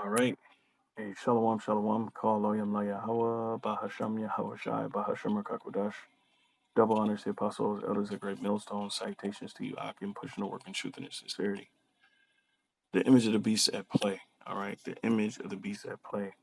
All right. Hey, Shalom, Shalom. Call Loyam La Yahweh, Bahasham Yahweh Shai, Bahasham Rakakwadash. Double honors the apostles, elders of great millstone, citations to you, Akim, pushing the work in truth and in sincerity. The image of the beast at play. All right. The image of the beast at play.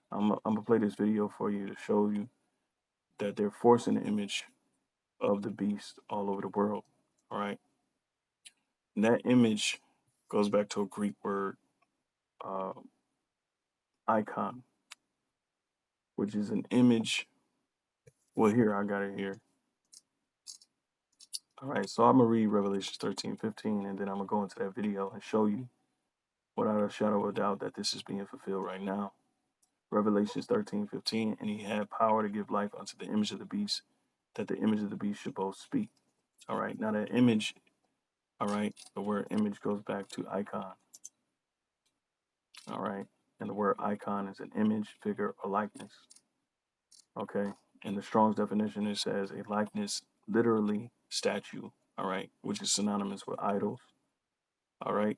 I'm going to play this video for you to show you that they're forcing the image of the beast all over the world. All right. And that image goes back to a Greek word, uh, icon, which is an image. Well, here, I got it here. All right, so I'm going to read Revelations 13:15, and then I'm going to go into that video and show you without a shadow of a doubt that this is being fulfilled right now. Revelations 13:15, and he had power to give life unto the image of the beast, that the image of the beast should both speak. All right, now that image, all right, the word image goes back to icon. All right, and the word icon is an image, figure, or likeness. Okay, in the Strong's definition, it says a likeness, literally statue, all right, which is synonymous with idols. All right,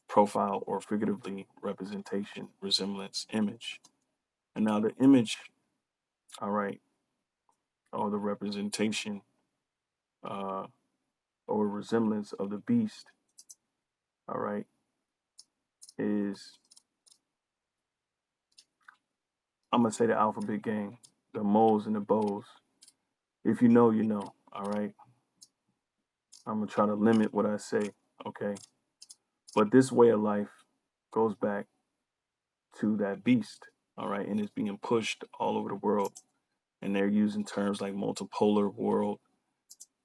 profile or figuratively representation, resemblance, image. And now the image, all right, or the representation uh, or resemblance of the beast, all right, is, I'm going to say the alphabet gang, the moles and the bows. If you know, you know, all right. I'm going to try to limit what I say, okay. But this way of life goes back to that beast, all right, and it's being pushed all over the world. And they're using terms like multipolar world.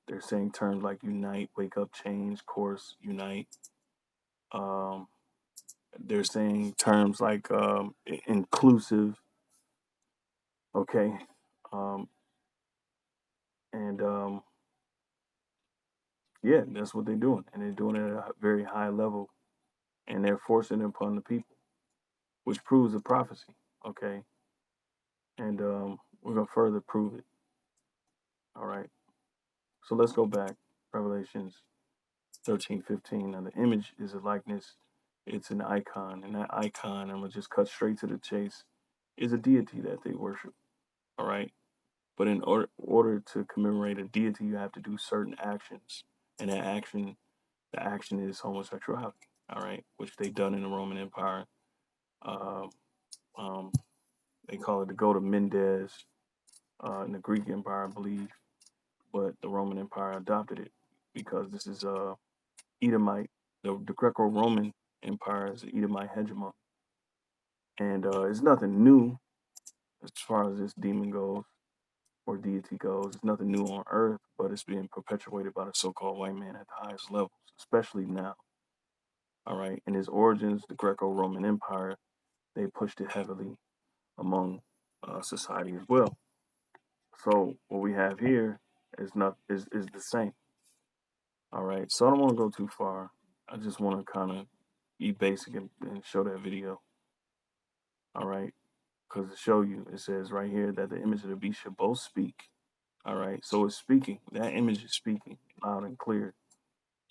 They're saying terms like unite, wake up, change, course, unite. Um, they're saying terms like inclusive, okay, um, and yeah, that's what they're doing, and they're doing it at a very high level, and they're forcing it upon the people, which proves a prophecy, okay, and we're gonna further prove it. All right, so let's go back, Revelations 13:15. Now the image is a likeness, it's an icon, and that icon, I'm gonna just cut straight to the chase, is a deity that they worship. All right. But in order to commemorate a deity, you have to do certain actions. And the action is homosexuality. All right. Which they done in the Roman Empire. Uh, um, they call it the Go to Mendes in the Greek Empire, I believe. But the Roman Empire adopted it because this is Edomite. The Greco-Roman Empire is the Edomite hegemon. And it's nothing new as far as this demon goes or deity goes. It's nothing new on earth, but it's being perpetuated by the so-called white man at the highest levels, especially now. All right. In its origins, the Greco-Roman Empire, they pushed it heavily among society as well. So what we have here is not is the same. All right. So I don't want to go too far. I just want to kind of be basic and show that video. All right. Because to show you, it says right here that the image of the beast should both speak. All right. So it's speaking. That image is speaking loud and clear.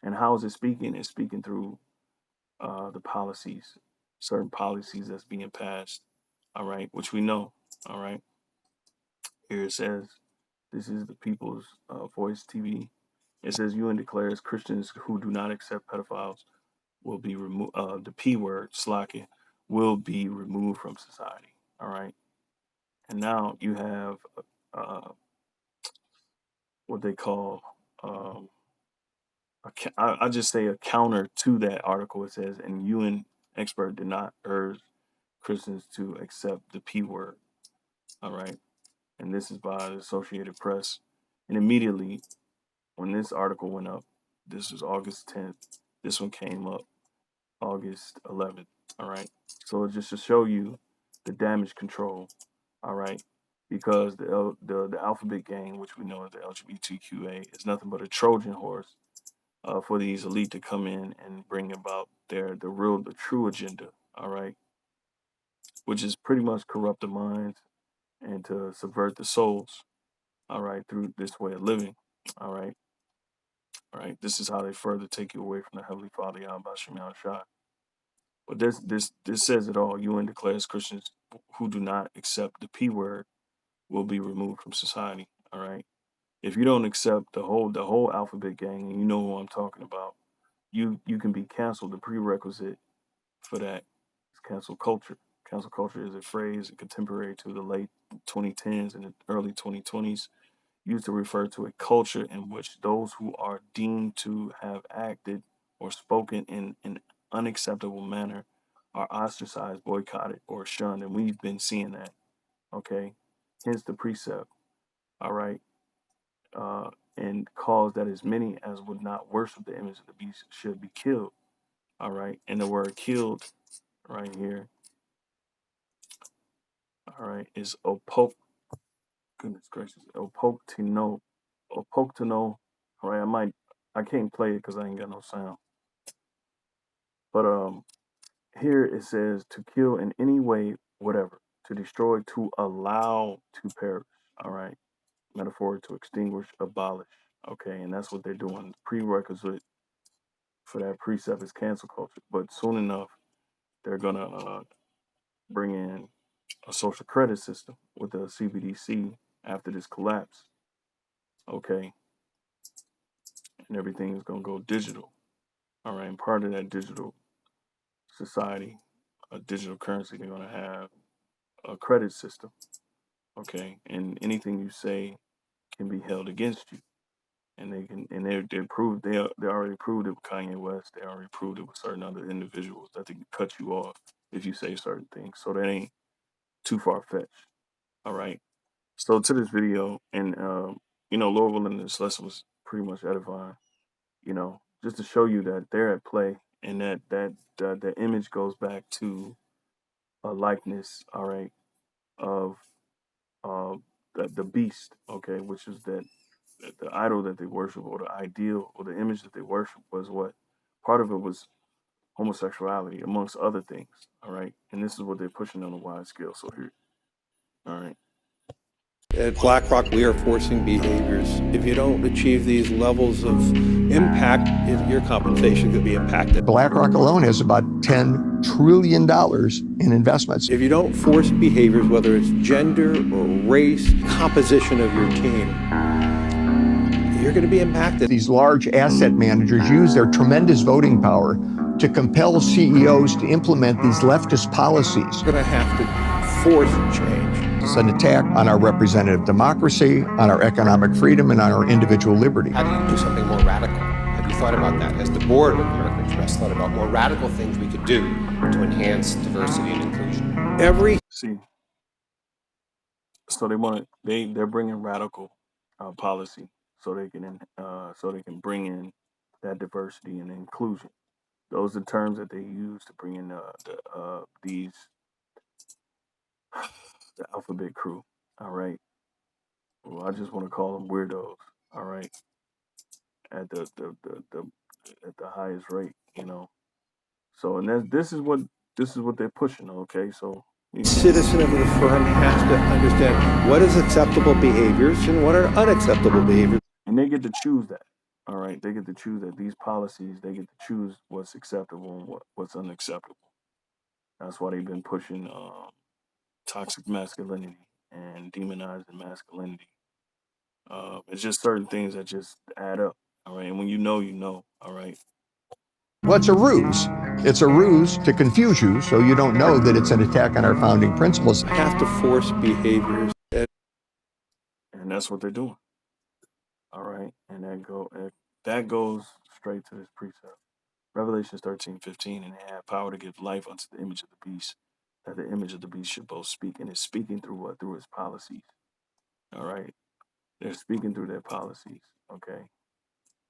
And how is it speaking? It's speaking through the policies, certain policies that's being passed. All right, which we know. All right, here it says, this is the People's Voice TV. It says, UN declares Christians who do not accept pedophiles will be removed. The P word, slacking, will be removed from society. All right, and now you have uh, what they call. Um, I just say a counter to that article. It says, and UN expert did not urge Christians to accept the P word. All right. And this is by the Associated Press. And immediately when this article went up, this was August 10th. This one came up August 11th. All right. So just to show you the damage control. All right. Because the alphabet gang, which we know as the LGBTQA, is nothing but a Trojan horse for these elite to come in and bring about the true agenda. All right. Which is pretty much corrupt the minds and to subvert the souls, all right, through this way of living, all right, all right. This is how they further take you away from the Heavenly Father, Yahweh Shem Shai. But this says it all. UN declares Christians who do not accept the P word will be removed from society. All right. If you don't accept the whole alphabet gang, and you know who I'm talking about, you can be canceled. The prerequisite for that is cancel culture. Cancel culture is a phrase contemporary to the late 2010s and the early 2020s, used to refer to a culture in which those who are deemed to have acted or spoken in an unacceptable manner are ostracized, boycotted, or shunned. And we've been seeing that. Okay. Hence the precept. All right. Uh, and cause that as many as would not worship the image of the beast should be killed. All right. And the word killed right here, all right, is opok. Goodness gracious. Opoktino. Opoktino. All right. I can't play it because I ain't got no sound. But here it says to kill in any way, whatever, to destroy, to allow to perish. All right. Metaphor to extinguish, abolish. Okay. And that's what they're doing. Prerequisite for that precept is cancel culture. But soon enough, they're going to bring in a social credit system with the CBDC after this collapse. Okay. And everything is going to go digital. All right. And part of that digital society, a digital currency, they're going to have a credit system. Okay. And anything you say can be held against you. And they proved they already proved it with Kanye West. They already proved it with certain other individuals that they can cut you off if you say certain things. So that ain't too far fetched. All right. So to this video, and Lord willing, this lesson was pretty much edifying. Just to show you that they're at play, and that the image goes back to a likeness. All right, of uh, the beast. Okay, which is that the idol that they worship, or the ideal, or the image that they worship was what part of it was homosexuality, amongst other things. All right, and this is what they're pushing on a wide scale. So here, all right. At BlackRock, we are forcing behaviors. If you don't achieve these levels of impact, your compensation could be impacted. BlackRock alone has about $10 trillion in investments. If you don't force behaviors, whether it's gender or race, composition of your team, you're going to be impacted. These large asset managers use their tremendous voting power to compel CEOs to implement these leftist policies. We're going to have to force change. It's an attack on our representative democracy, on our economic freedom, and on our individual liberty. How do you do something more radical? Have you thought about that? Has the board of American Express thought about more radical things we could do to enhance diversity and inclusion? See, so they're bringing radical policy so they can bring in that diversity and inclusion. Those are terms that they use to bring in the alphabet crew. All right. Well, I just want to call them weirdos. All right. At the highest rate. So and this is what they're pushing. Okay. So Citizen of the firm has to understand what is acceptable behaviors and what are unacceptable behaviors. And they get to choose that. All right. They get to choose that. These policies, they get to choose what's acceptable and what's unacceptable. That's why they've been pushing toxic masculinity and demonizing masculinity. It's just certain things that just add up. All right. And when you know, you know. All right. Well, it's a ruse. It's a ruse to confuse you so you don't know that it's an attack on our founding principles. We have to force behaviors. And that's what they're doing. All right. And that goes straight to this precept. Revelations 13:15, and they have power to give life unto the image of the beast, that the image of the beast should both speak. And it's speaking through what? Through its policies. All right. They're speaking through their policies. Okay.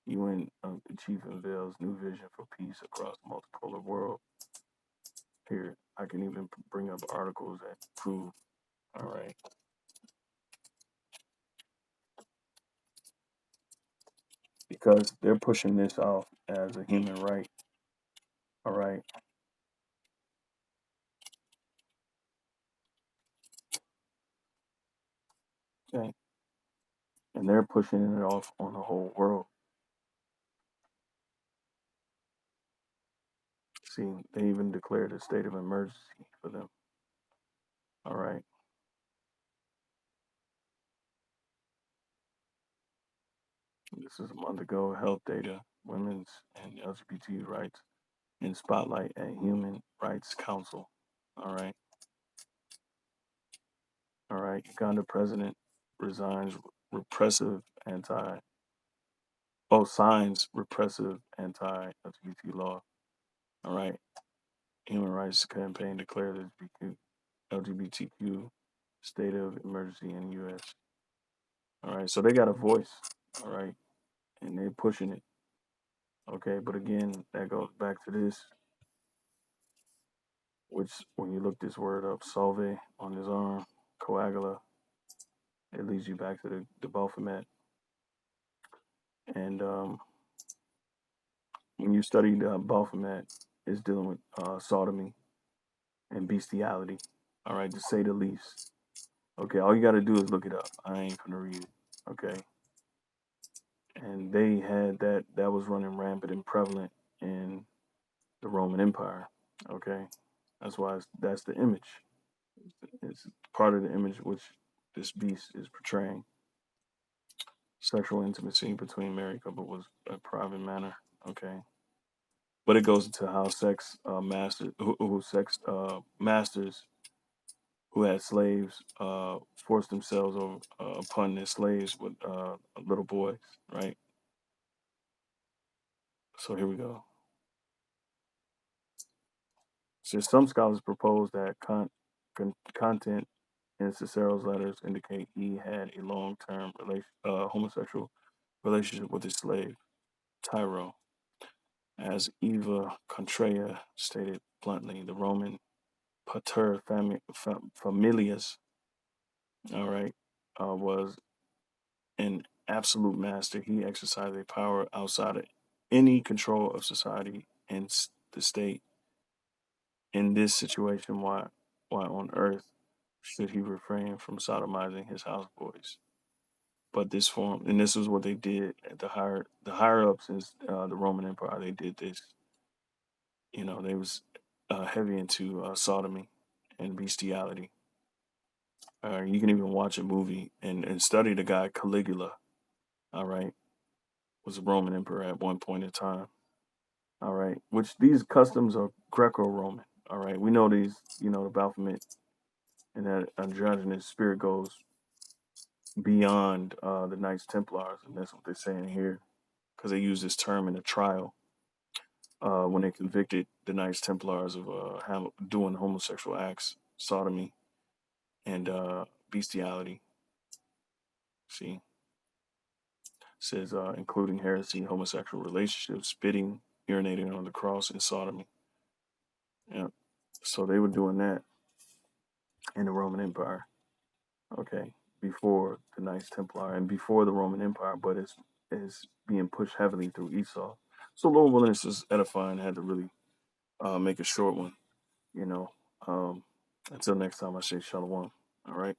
UN chief unveils new vision for peace across the multipolar world. Here, I can even bring up articles that prove. All right. Because they're pushing this off as a human right. All right. Okay. And they're pushing it off on the whole world. See, they even declared a state of emergency for them. All right. This is a month ago. Health data, women's and LGBT rights in spotlight at Human Rights Council. All right. All right. Uganda president resigns repressive anti. Oh, signs repressive anti-LGBT law. All right. Human Rights Campaign declared LGBTQ state of emergency in the U.S. All right. So they got a voice. All right. And they're pushing it. Okay. But again, that goes back to this, which when you look this word up, solve on his arm, coagula, it leads you back to the Baphomet. And when you study the Baphomet, it's dealing with sodomy and bestiality. All right, to say the least. Okay, all you got to do is look it up. I ain't gonna read it. Okay. And they had that was running rampant and prevalent in the Roman Empire. Okay, that's why that's the image. It's part of the image which this beast is portraying. Sexual intimacy between married couple was a private manner. Okay, but it goes into how sex masters who had slaves forced themselves upon their slaves with little boys, right? So here we go. So some scholars propose that content in Cicero's letters indicate he had a long-term homosexual relationship with his slave, Tyro. As Eva Contrea stated bluntly, the Roman pater familias, all right, was an absolute master. He exercised a power outside of any control of society and the state. In this situation, why on earth should he refrain from sodomizing his houseboys? But this form, and this is what they did at the higher ups in the Roman Empire. They did this. You know, they was heavy into sodomy and bestiality. You can even watch a movie and study the guy Caligula. All right, was a Roman emperor at one point in time. All right, which these customs are Greco-Roman. All right, we know these. You know, the Baphomet and that androgynous spirit goes beyond the Knights Templars, and that's what they're saying here, because they use this term in the trial when they convicted the Knights Templars of doing homosexual acts, sodomy, and bestiality. See, says including heresy, homosexual relationships, spitting, urinating on the cross, and sodomy. Yeah, so they were doing that in the Roman Empire. Okay, before the Knights Templar and before the Roman Empire, but it's being pushed heavily through Esau. So Lord willing, this is edifying. I had to really make a short one, you know. Until next time, I say shalom. All right.